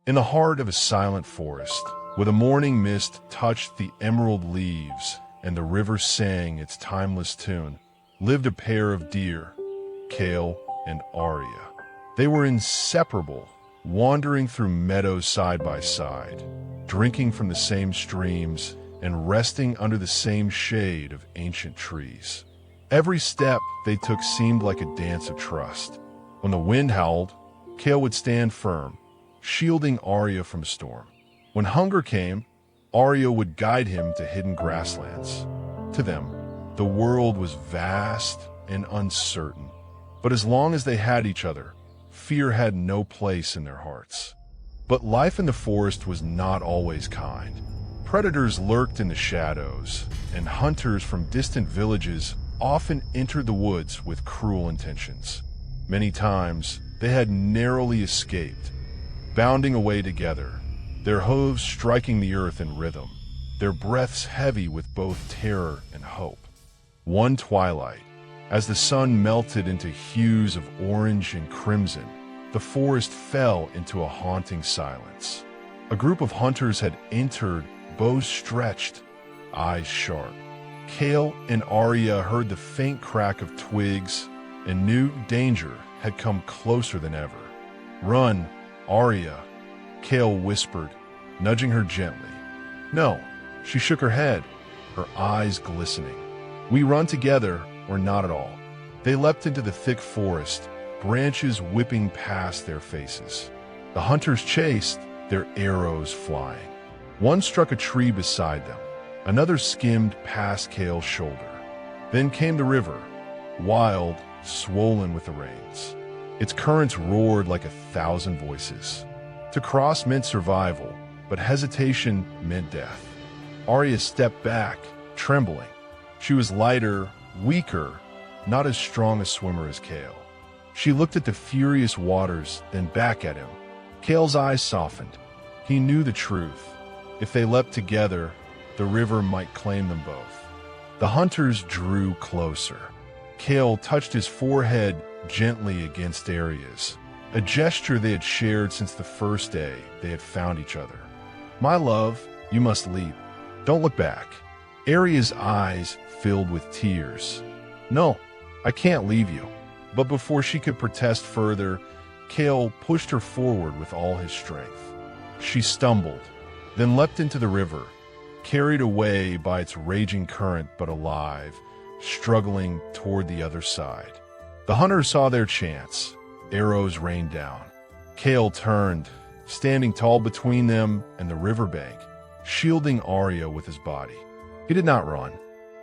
In the heart of a silent forest, where the morning mist touched the emerald leaves and the river sang its timeless tune, lived a pair of deer, Kael and Aria. They were inseparable, wandering through meadows side by side, drinking from the same streams and resting under the same shade of ancient trees. Every step they took seemed like a dance of trust. When the wind howled, Kael would stand firm, shielding Aria from a storm. When hunger came, Aria would guide him to hidden grasslands. To them, the world was vast and uncertain, but as long as they had each other, fear had no place in their hearts. But life in the forest was not always kind. Predators lurked in the shadows, and hunters from distant villages often entered the woods with cruel intentions. Many times, they had narrowly escaped, bounding away together, their hooves striking the earth in rhythm, their breaths heavy with both terror and hope. One twilight, as the sun melted into hues of orange and crimson, the forest fell into a haunting silence. A group of hunters had entered, bows stretched, eyes sharp. Kael and Aria heard the faint crack of twigs and knew danger had come closer than ever. "Run, Aria," Kael whispered, nudging her gently. "No," she shook her head, her eyes glistening. "We run together or not at all." They leapt into the thick forest, branches whipping past their faces. The hunters chased, their arrows flying. One struck a tree beside them. Another skimmed past Kael's shoulder. Then came the river, wild, swollen with the rains. Its currents roared like 1,000 voices. To cross meant survival, but hesitation meant death. Aria stepped back, trembling. She was lighter, weaker, not as strong a swimmer as Kael. She looked at the furious waters, then back at him. Kael's eyes softened. He knew the truth. If they leapt together, the river might claim them both. The hunters drew closer. Kael touched his forehead gently against Aria's, a gesture they had shared since the first day they had found each other. "My love, you must leap. Don't look back." Aria's eyes filled with tears. "No, I can't leave you." But before she could protest further, Kael pushed her forward with all his strength. She stumbled, then leapt into the river, carried away by its raging current but alive, struggling toward the other side. The hunters saw their chance. Arrows rained down. Kael turned, standing tall between them and the riverbank, shielding Aria with his body. He did not run.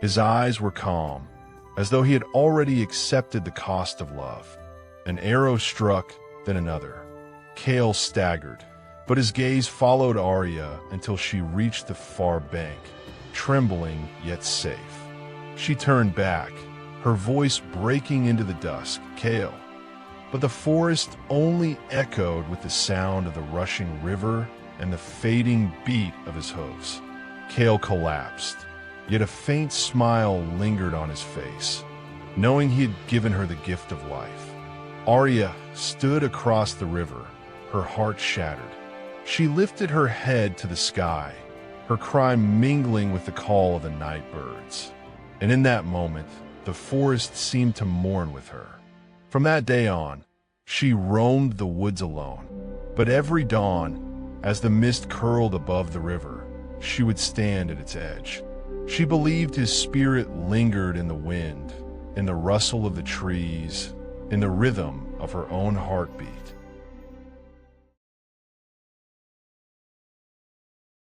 His eyes were calm, as though he had already accepted the cost of love. An arrow struck, then another. Kael staggered, but his gaze followed Aria until she reached the far bank, trembling yet safe. She turned back, her voice breaking into the dusk, "Kael." But the forest only echoed with the sound of the rushing river and the fading beat of his hooves. Kael collapsed, yet a faint smile lingered on his face, knowing he had given her the gift of life. Aria stood across the river, her heart shattered. She lifted her head to the sky, her cry mingling with the call of the night birds. And in that moment, the forest seemed to mourn with her. From that day on, she roamed the woods alone. But every dawn, as the mist curled above the river, she would stand at its edge. She believed his spirit lingered in the wind, in the rustle of the trees, in the rhythm of her own heartbeat.